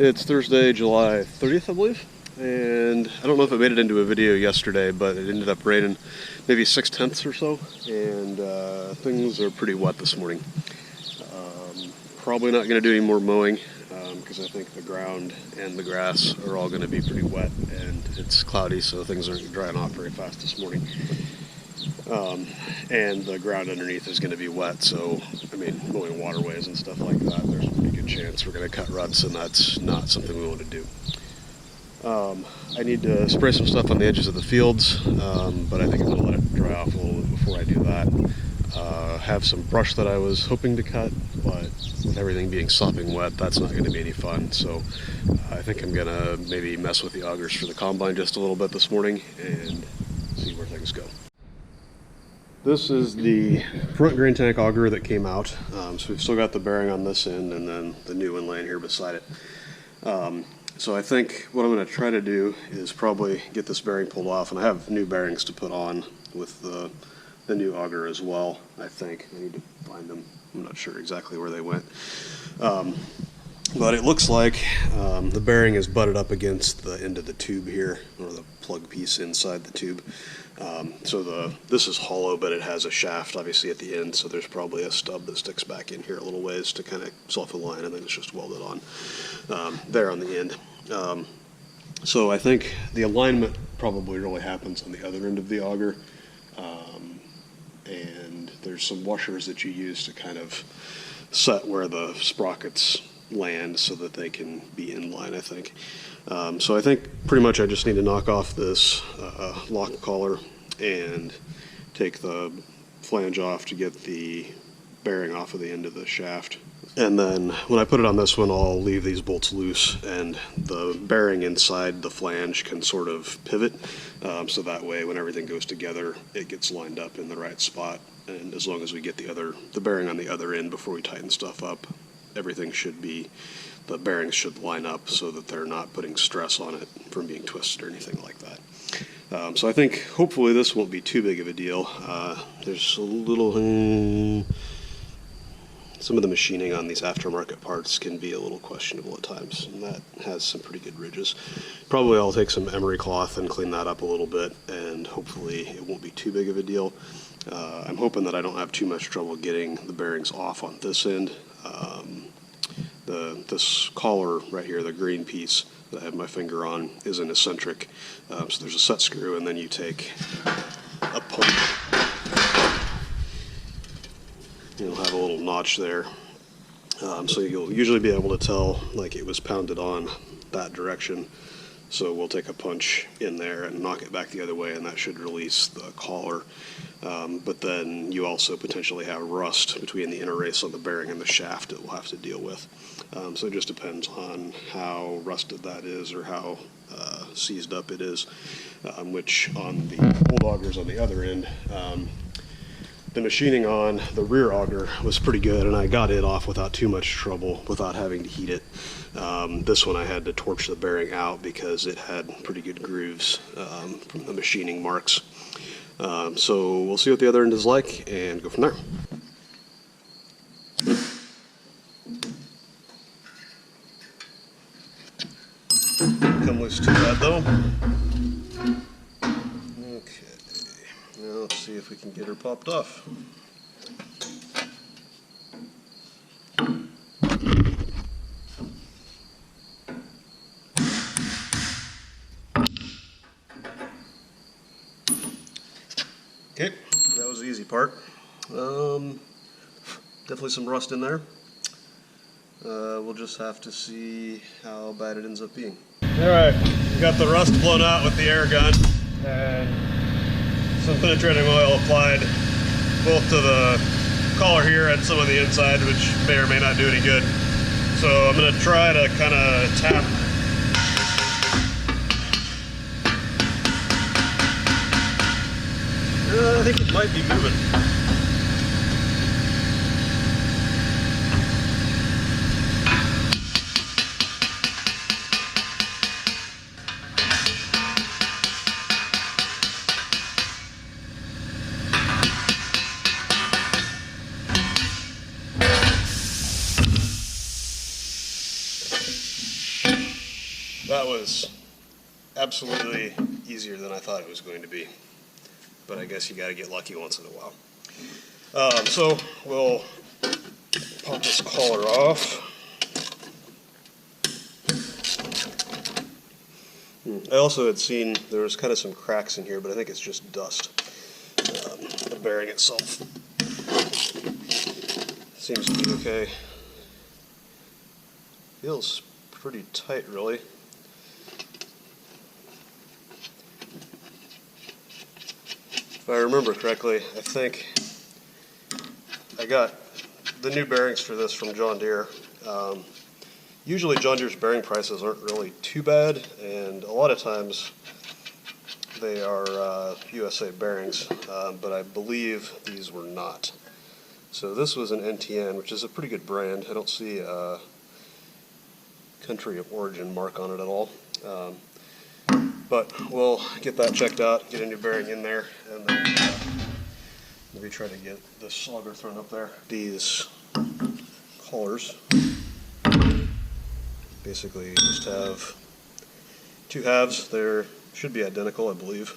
It's Thursday, July 30th, I believe, and I don't know if I made it into a video yesterday, but it ended up raining maybe 6/10 or so, and things are pretty wet this morning. Probably not going to do any more mowing because I think the ground and the grass are all going to be pretty wet, and it's cloudy, so things aren't drying off very fast this morning. And the ground underneath is going to be wet, so I mean, mowing waterways and stuff like that, there's a pretty good chance we're going to cut ruts, and that's not something we want to do. I need to spray some stuff on the edges of the fields, but I think I'm going to let it dry off a little bit before I do that. Have some brush that I was hoping to cut, but with everything being sopping wet, that's not going to be any fun, so I think I'm going to maybe mess with the augers for the combine just a little bit this morning and see where things go. This is the front grain tank auger that came out, so we've still got the bearing on this end and then the new one laying here beside it. So I think what I'm going to try to do is probably get this bearing pulled off, and I have new bearings to put on with the new auger as well. I think I need to find them. I'm not sure exactly where they went, but it looks like the bearing is butted up against the end of the tube here, or the plug piece inside the tube. So this is hollow, but it has a shaft obviously at the end, so there's probably a stub that sticks back in here a little ways to kind of self-align, and then it's just welded on there on the end. So I think the alignment probably really happens on the other end of the auger, and there's some washers that you use to kind of set where the sprockets land so that they can be in line, I think. So I think pretty much I just need to knock off this lock collar and take the flange off to get the bearing off of the end of the shaft. And then when I put it on this one, I'll leave these bolts loose, and the bearing inside the flange can sort of pivot, so that way when everything goes together, it gets lined up in the right spot. And as long as we get the bearing on the other end before we tighten stuff up, everything should be, the bearings should line up so that they're not putting stress on it from being twisted or anything like that. So I think hopefully this won't be too big of a deal. There's a little... Some of the machining on these aftermarket parts can be a little questionable at times, and that has some pretty good ridges. Probably I'll take some emery cloth and clean that up a little bit, and hopefully it won't be too big of a deal. I'm hoping that I don't have too much trouble getting the bearings off on this end. This collar right here, the green piece that I have my finger on, is an eccentric. So there's a set screw, and then you take a punch. You'll have a little notch there, so you'll usually be able to tell like it was pounded on that direction. So we'll take a punch in there and knock it back the other way, and that should release the collar. But then you also potentially have rust between the inner race on the bearing and the shaft that we'll have to deal with. So it just depends on how rusted that is, or how seized up it is, which on the old augers on the other end, the machining on the rear auger was pretty good, and I got it off without too much trouble, without having to heat it. This one I had to torch the bearing out because it had pretty good grooves from the machining marks. So we'll see what the other end is like and go from there. Come loose too bad though. Let's see if we can get her popped off. Okay, that was the easy part. Definitely some rust in there. We'll just have to see how bad it ends up being. Alright, got the rust blown out with the air gun, and some penetrating oil applied both to the collar here and some on the inside, which may or may not do any good. So I'm going to try to kind of tap. I think it might be moving. That was absolutely easier than I thought it was going to be, but I guess you got to get lucky once in a while. So we'll pop this collar off. I also had seen there was kind of some cracks in here, but I think it's just dust. The bearing itself seems to be okay. Feels pretty tight, really. If I remember correctly, I think I got the new bearings for this from John Deere. Usually John Deere's bearing prices aren't really too bad, and a lot of times they are USA bearings, but I believe these were not. So this was an NTN, which is a pretty good brand. I don't see a country of origin mark on it at all. But we'll get that checked out, get a new bearing in there, and then maybe try to get this auger thrown up there. These collars basically just have two halves. They should be identical, I believe.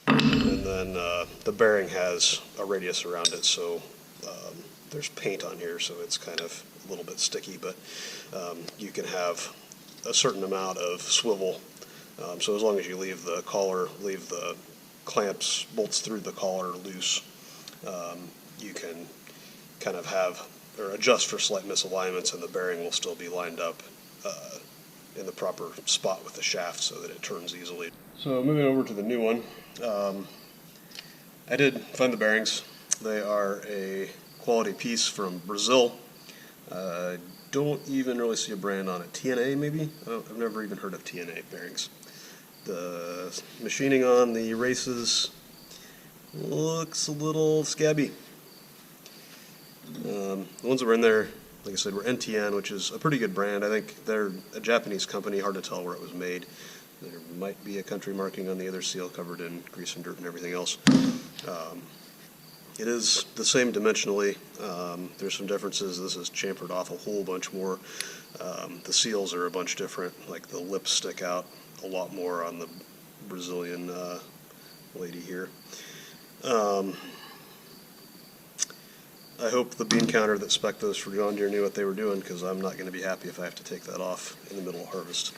And then the bearing has a radius around it, so there's paint on here, so it's kind of a little bit sticky, but you can have a certain amount of swivel. So as long as you leave the collar, leave the clamps, bolts through the collar loose, you can kind of have or adjust for slight misalignments, and the bearing will still be lined up in the proper spot with the shaft so that it turns easily. So moving over to the new one, I did find the bearings. They are a quality piece from Brazil. Don't even really see a brand on it. TNA maybe? I've never even heard of TNA bearings. The machining on the races looks a little scabby. The ones that were in there, like I said, were NTN, which is a pretty good brand. I think they're a Japanese company, hard to tell where it was made. There might be a country marking on the other seal covered in grease and dirt and everything else. It is the same dimensionally. There's some differences. This is chamfered off a whole bunch more. The seals are a bunch different, like the lips stick out a lot more on the Brazilian lady here. I hope the bean counter that spec'd those for John Deere knew what they were doing, because I'm not going to be happy if I have to take that off in the middle of harvest.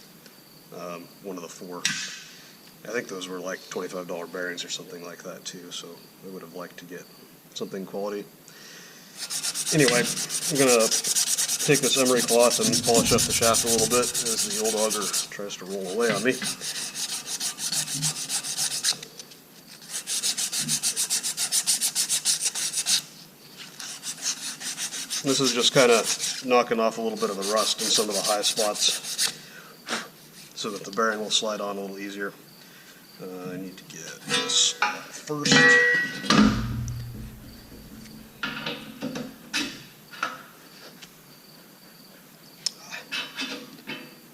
One of the four. I think those were like $25 bearings or something like that too, so I would have liked to get something quality. Anyway, I'm going to take this emery cloth and polish up the shaft a little bit as the old auger tries to roll away on me. This is just kind of knocking off a little bit of the rust in some of the high spots so that the bearing will slide on a little easier. I need to get this off first.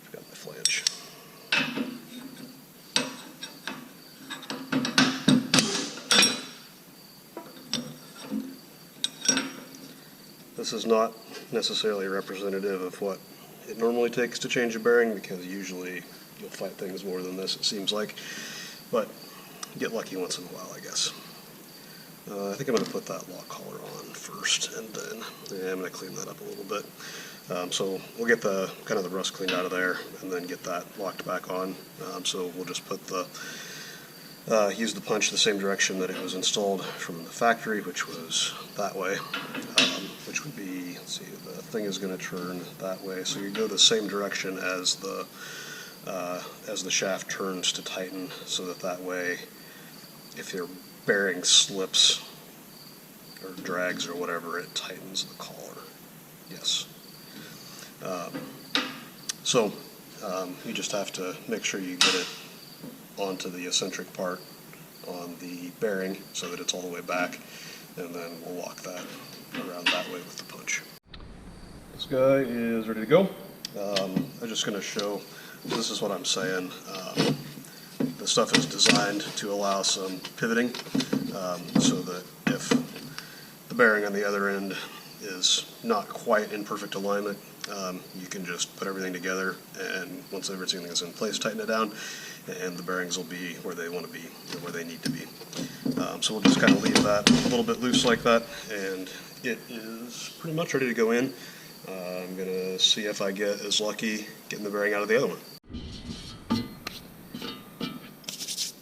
Forgot my flange. This is not necessarily representative of what it normally takes to change a bearing, because usually you'll fight things more than this, it seems like. But get lucky once in a while, I guess. I think I'm going to put that lock collar on first, and then I'm going to clean that up a little bit. So we'll get the kind of the rust cleaned out of there, and then get that locked back on. So we'll just put the use the punch the same direction that it was installed from the factory, which was that way. Which would be, let's see, the thing is going to turn that way. So you go the same direction as the shaft turns to tighten, so that way, if your bearing slips or drags or whatever, it tightens the collar. Yes. You just have to make sure you get it onto the eccentric part on the bearing so that it's all the way back, and then we'll lock that around that way with the punch. This guy is ready to go. I'm just going to show, this is what I'm saying. The stuff is designed to allow some pivoting, so that if the bearing on the other end is not quite in perfect alignment, you can just put everything together and once everything is in place, tighten it down, and the bearings will be where they want to be, or where they need to be. So we'll just kind of leave that a little bit loose like that, and it is pretty much ready to go in. I'm going to see if I get as lucky getting the bearing out of the other one.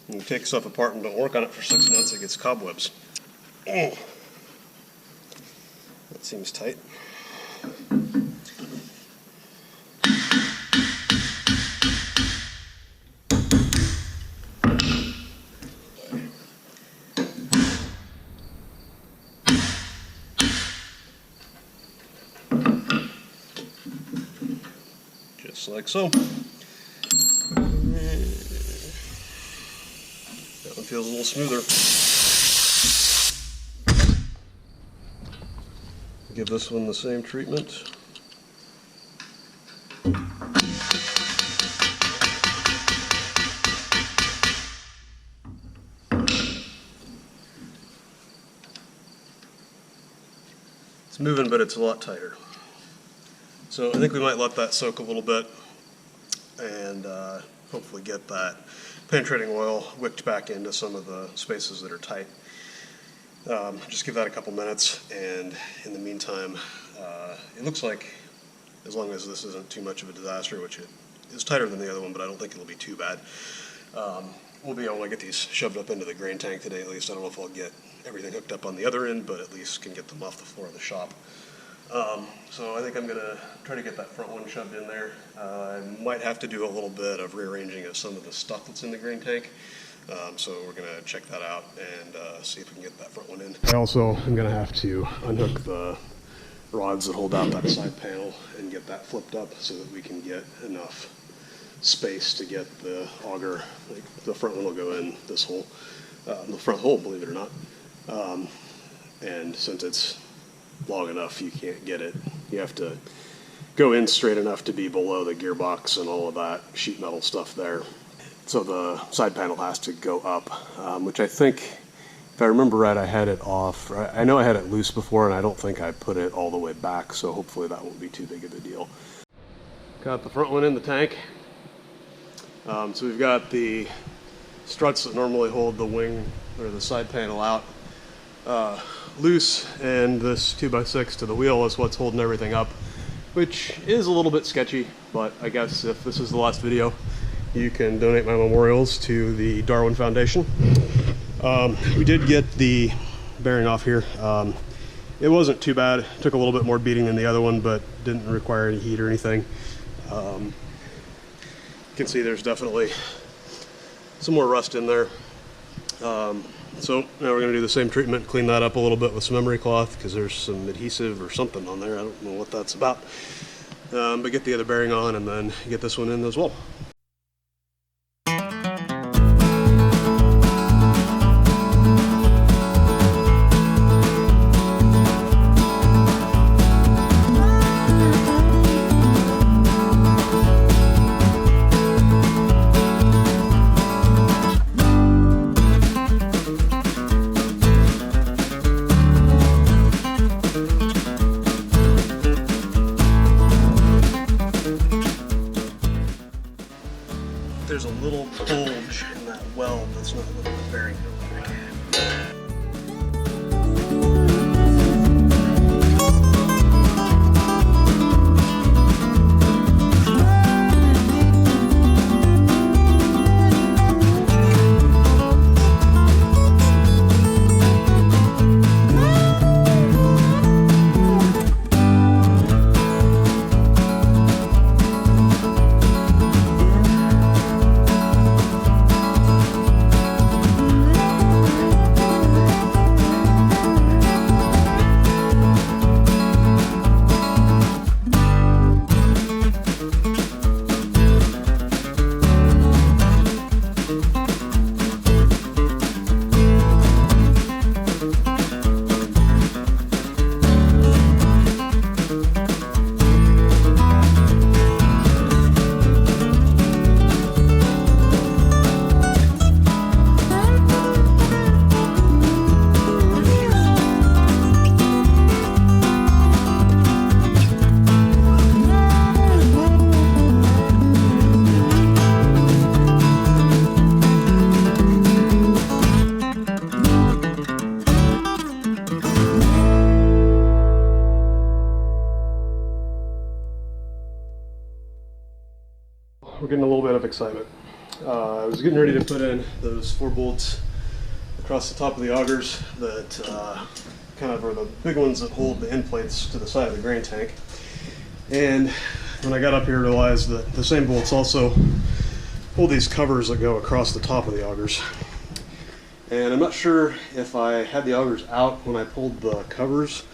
When you take stuff apart and don't work on it for 6 months, it gets cobwebs. Oh, that seems tight. Just like so. That one feels a little smoother. Give this one the same treatment. It's moving, but it's a lot tighter. So I think we might let that soak a little bit and hopefully get that penetrating oil wicked back into some of the spaces that are tight. Just give that a couple minutes, and in the meantime, it looks like, as long as this isn't too much of a disaster, which it is tighter than the other one, but I don't think it'll be too bad, we'll be able to get these shoved up into the grain tank today at least. I don't know if I'll get everything hooked up on the other end, but at least can get them off the floor of the shop. So I think I'm going to try to get that front one shoved in there. I might have to do a little bit of rearranging of some of the stuff that's in the grain tank. So we're going to check that out and see if we can get that front one in. I also am going to have to unhook the rods that hold out that side panel and get that flipped up so that we can get enough space to get the auger. Like, the front one will go in this hole, the front hole, believe it or not. And since it's long enough, you can't get it. You have to go in straight enough to be below the gearbox and all of that sheet metal stuff there. So the side panel has to go up, which I think, if I remember right, I had it off. I know I had it loose before, and I don't think I put it all the way back, so hopefully that won't be too big of a deal. Got the front one in the tank. So we've got the struts that normally hold the wing or the side panel out loose, and this 2x6 to the wheel is what's holding everything up, which is a little bit sketchy, but I guess if this is the last video, you can donate my memorials to the Darwin Foundation. We did get the bearing off here. It wasn't too bad. It took a little bit more beating than the other one, but didn't require any heat or anything. You can see there's definitely some more rust in there. So now we're going to do the same treatment, clean that up a little bit with some emery cloth because there's some adhesive or something on there. I don't know what that's about. But get the other bearing on and then get this one in as well. There's a little bulge in that weld that's not letting the bearing go back. We're getting a little bit of excitement. I was getting ready to put in those 4 bolts across the top of the augers that kind of are the big ones that hold the end plates to the side of the grain tank. And when I got up here, I realized that the same bolts also hold these covers that go across the top of the augers. And I'm not sure if I had the augers out when I pulled the covers,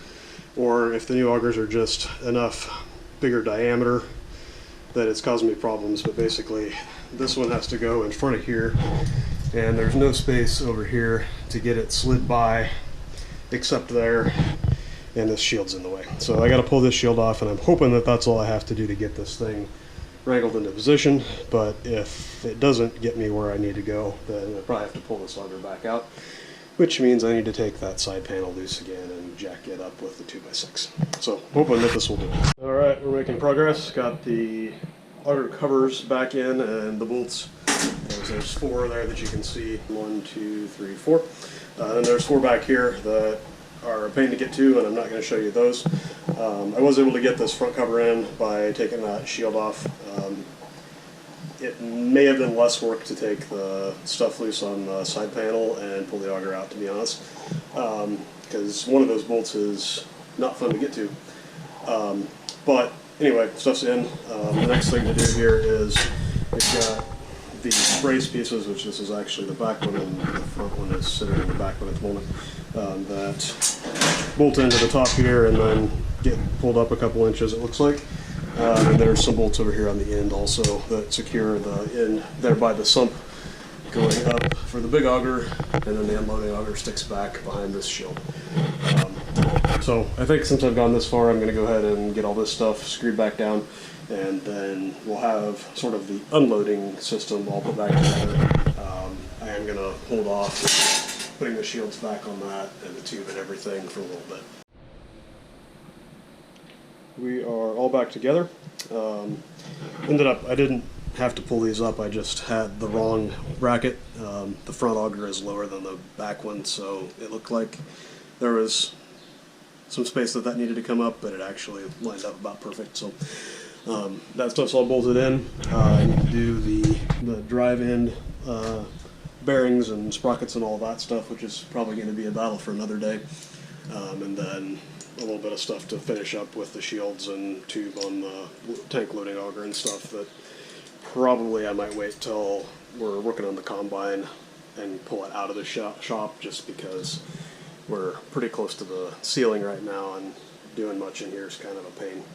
or if the new augers are just enough bigger diameter that it's causing me problems. But basically, this one has to go in front of here, and there's no space over here to get it slid by except there, and this shield's in the way. So I got to pull this shield off, and I'm hoping that that's all I have to do to get this thing wrangled into position. But if it doesn't get me where I need to go, then I probably have to pull this auger back out, which means I need to take that side panel loose again and jack it up with the 2x6. So hoping that this will do it. All right, we're making progress. Got the auger covers back in and the bolts. There's 4 there that you can see. 1, 2, 3, 4. And there's 4 back here that are a pain to get to, and I'm not going to show you those. I was able to get this front cover in by taking that shield off. It may have been less work to take the stuff loose on the side panel and pull the auger out, to be honest, because one of those bolts is not fun to get to. But anyway, stuff's in. The next thing to do here is we've got the brace pieces, which this is actually the back one, and the front one is sitting in the back one at the moment, that bolt into the top here and then get pulled up a couple inches, it looks like. And there's some bolts over here on the end also that secure the end there by the sump going up for the big auger, and then the unloading auger sticks back behind this shield. So I think since I've gone this far, I'm going to go ahead and get all this stuff screwed back down, and then we'll have sort of the unloading system all put back together. I am going to hold off putting the shields back on that and the tube and everything for a little bit. We are all back together. I didn't have to pull these up, I just had the wrong bracket. The front auger is lower than the back one, so it looked like there was some space that needed to come up, but it actually lined up about perfect. So that stuff's all bolted in. I need to do the drive end bearings and sprockets and all that stuff, which is probably going to be a battle for another day. And then a little bit of stuff to finish up with the shields and tube on the tank loading auger and stuff that probably I might wait till we're working on the combine and pull it out of the shop, just because we're pretty close to the ceiling right now, and doing much in here is kind of a pain.